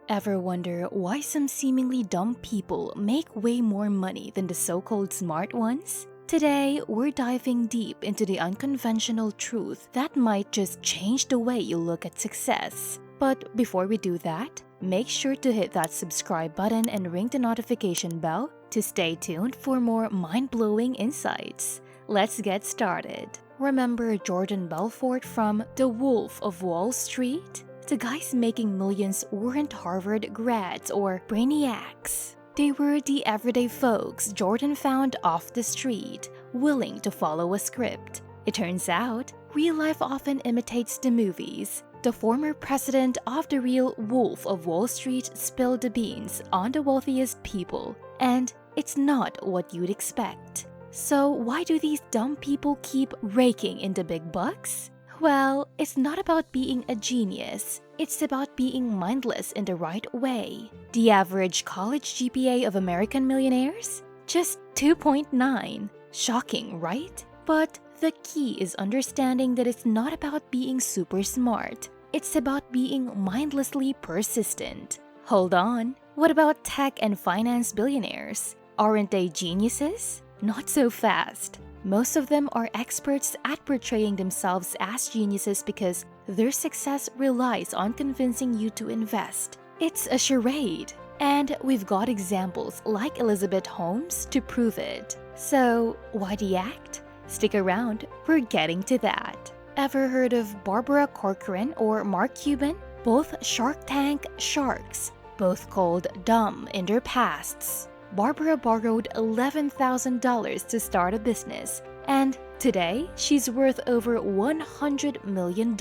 Ever wonder why some seemingly dumb people make way more money than the so-called smart ones? Today, we're diving deep into the unconventional truth that might just change the way you look at success. But before we do that, make sure to hit that subscribe button and ring the notification bell to stay tuned for more mind-blowing insights. Let's get started. Remember Jordan Belfort from The Wolf of Wall Street? The guys making millions weren't Harvard grads or brainiacs. They were the everyday folks Jordan found off the street, willing to follow a script. It turns out, real life often imitates the movies. The former president of the real Wolf of Wall Street spilled the beans on the wealthiest people, and it's not what you'd expect. So why do these dumb people keep raking in the big bucks? Well, it's not about being a genius. It's about being mindless in the right way. The average college GPA of American millionaires? Just 2.9. Shocking, right? But the key is understanding that it's not about being super smart. It's about being mindlessly persistent. Hold on. What about tech and finance billionaires? Aren't they geniuses? Not so fast. Most of them are experts at portraying themselves as geniuses because their success relies on convincing you to invest. It's a charade. And we've got examples like Elizabeth Holmes to prove it. So, why the act? Stick around, we're getting to that. Ever heard of Barbara Corcoran or Mark Cuban? Both Shark Tank sharks, both called dumb in their pasts. Barbara borrowed $11,000 to start a business, and today she's worth over $100 million.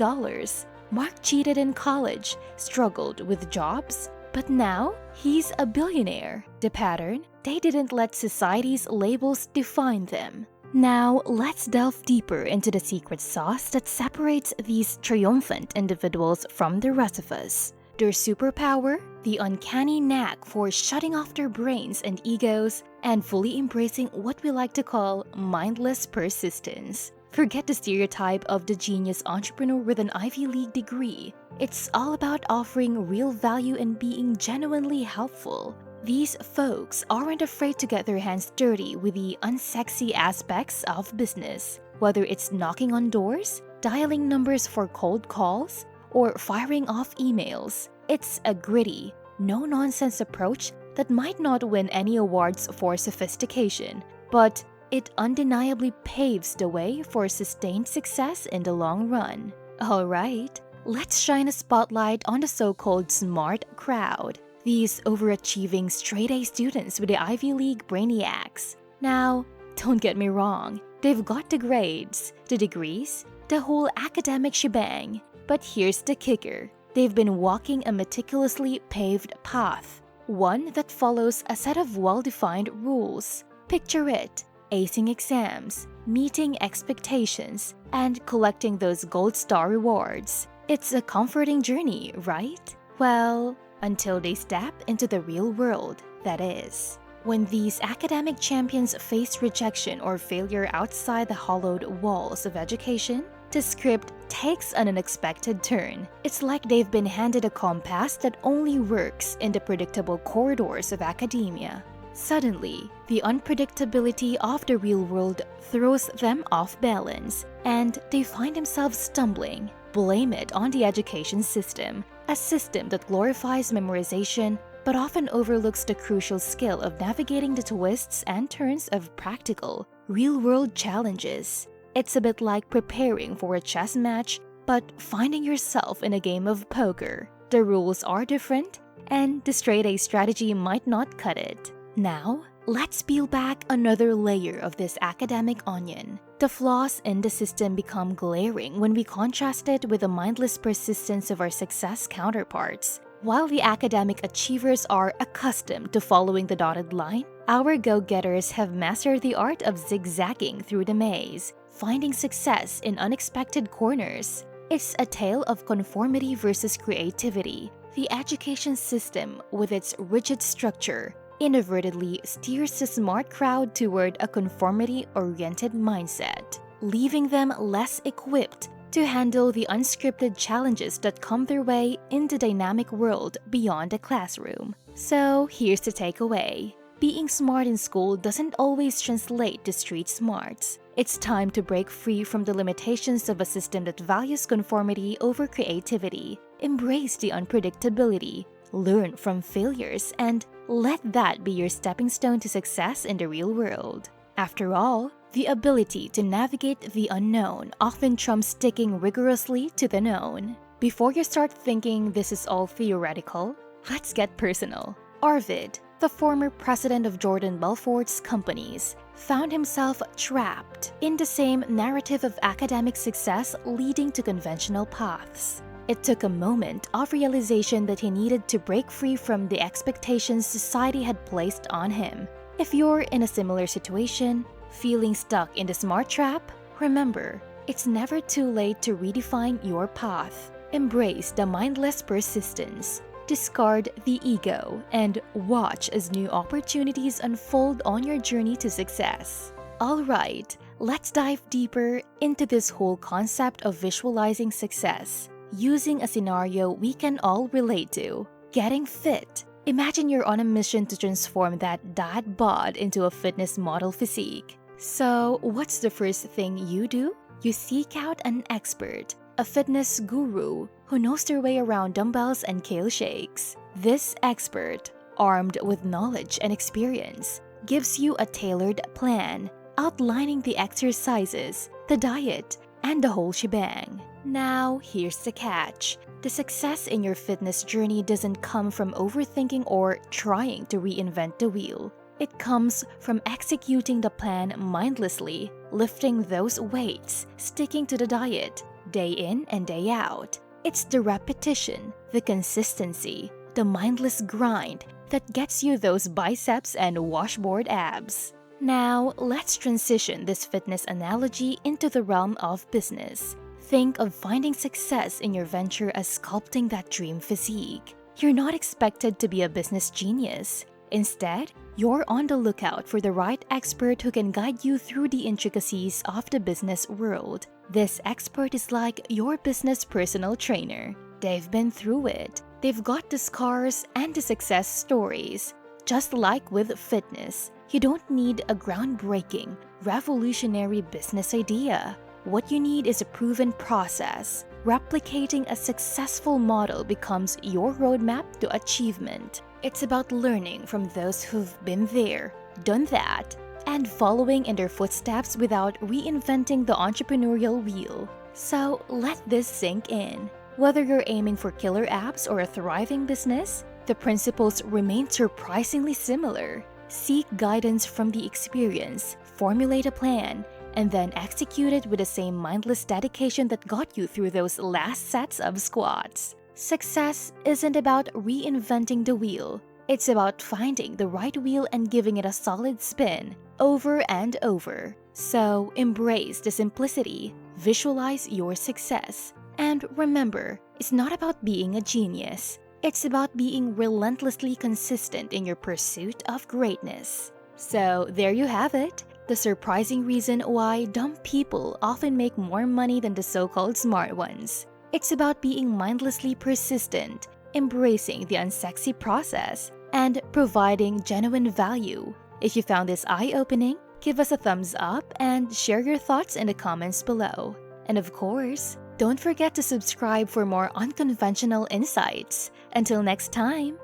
Mark cheated in college, struggled with jobs, but now he's a billionaire. The pattern? They didn't let society's labels define them. Now, let's delve deeper into the secret sauce that separates these triumphant individuals from the rest of us. Their superpower? The uncanny knack for shutting off their brains and egos and fully embracing what we like to call mindless persistence. Forget the stereotype of the genius entrepreneur with an Ivy League degree. It's all about offering real value and being genuinely helpful. These folks aren't afraid to get their hands dirty with the unsexy aspects of business, whether it's knocking on doors, dialing numbers for cold calls, or firing off emails. It's a gritty, no-nonsense approach that might not win any awards for sophistication, but it undeniably paves the way for sustained success in the long run. Alright, let's shine a spotlight on the so-called smart crowd, these overachieving straight-A students with the Ivy League brainiacs. Now, don't get me wrong, they've got the grades, the degrees, the whole academic shebang. But here's the kicker. They've been walking a meticulously paved path, one that follows a set of well-defined rules. Picture it, acing exams, meeting expectations, and collecting those gold star rewards. It's a comforting journey, right? Well, until they step into the real world, that is. When these academic champions face rejection or failure outside the hollowed walls of education, the script takes an unexpected turn. It's like they've been handed a compass that only works in the predictable corridors of academia. Suddenly, the unpredictability of the real world throws them off balance, and they find themselves stumbling. Blame it on the education system, a system that glorifies memorization but often overlooks the crucial skill of navigating the twists and turns of practical, real-world challenges. It's a bit like preparing for a chess match, but finding yourself in a game of poker. The rules are different, and the straight-A strategy might not cut it. Now, let's peel back another layer of this academic onion. The flaws in the system become glaring when we contrast it with the mindless persistence of our success counterparts. While the academic achievers are accustomed to following the dotted line, our go-getters have mastered the art of zigzagging through the maze, finding success in unexpected corners. It's a tale of conformity versus creativity. The education system, with its rigid structure, inadvertently steers the smart crowd toward a conformity-oriented mindset, leaving them less equipped to handle the unscripted challenges that come their way in the dynamic world beyond the classroom. So here's the takeaway. Being smart in school doesn't always translate to street smarts. It's time to break free from the limitations of a system that values conformity over creativity. Embrace the unpredictability, learn from failures, and let that be your stepping stone to success in the real world. After all, the ability to navigate the unknown often trumps sticking rigorously to the known. Before you start thinking this is all theoretical, let's get personal. Arvid, the former president of Jordan Belfort's companies, found himself trapped in the same narrative of academic success leading to conventional paths. It took a moment of realization that he needed to break free from the expectations society had placed on him. If you're in a similar situation, feeling stuck in the smart trap, remember, it's never too late to redefine your path. Embrace the mindless persistence. Discard the ego and watch as new opportunities unfold on your journey to success. Alright, let's dive deeper into this whole concept of visualizing success, using a scenario we can all relate to: getting fit. Imagine you're on a mission to transform that dad bod into a fitness model physique. So, what's the first thing you do? You seek out an expert, a fitness guru who knows their way around dumbbells and kale shakes. This expert, armed with knowledge and experience, gives you a tailored plan, outlining the exercises, the diet, and the whole shebang. Now, here's the catch. The success in your fitness journey doesn't come from overthinking or trying to reinvent the wheel. It comes from executing the plan mindlessly, lifting those weights, sticking to the diet, day in and day out. It's the repetition, the consistency, the mindless grind that gets you those biceps and washboard abs. Now, let's transition this fitness analogy into the realm of business. Think of finding success in your venture as sculpting that dream physique. You're not expected to be a business genius. Instead, you're on the lookout for the right expert who can guide you through the intricacies of the business world. This expert is like your business personal trainer. They've been through it. They've got the scars and the success stories. Just like with fitness, you don't need a groundbreaking, revolutionary business idea. What you need is a proven process. Replicating a successful model becomes your roadmap to achievement. It's about learning from those who've been there, done that, and following in their footsteps without reinventing the entrepreneurial wheel. So let this sink in. Whether you're aiming for killer abs or a thriving business, the principles remain surprisingly similar. Seek guidance from the experience, formulate a plan, and then execute it with the same mindless dedication that got you through those last sets of squats. Success isn't about reinventing the wheel. It's about finding the right wheel and giving it a solid spin, over and over. So embrace the simplicity, visualize your success, and remember, it's not about being a genius. It's about being relentlessly consistent in your pursuit of greatness. So there you have it, the surprising reason why dumb people often make more money than the so-called smart ones. It's about being mindlessly persistent, embracing the unsexy process, and providing genuine value. If you found this eye-opening, give us a thumbs up and share your thoughts in the comments below. And of course, don't forget to subscribe for more unconventional insights. Until next time!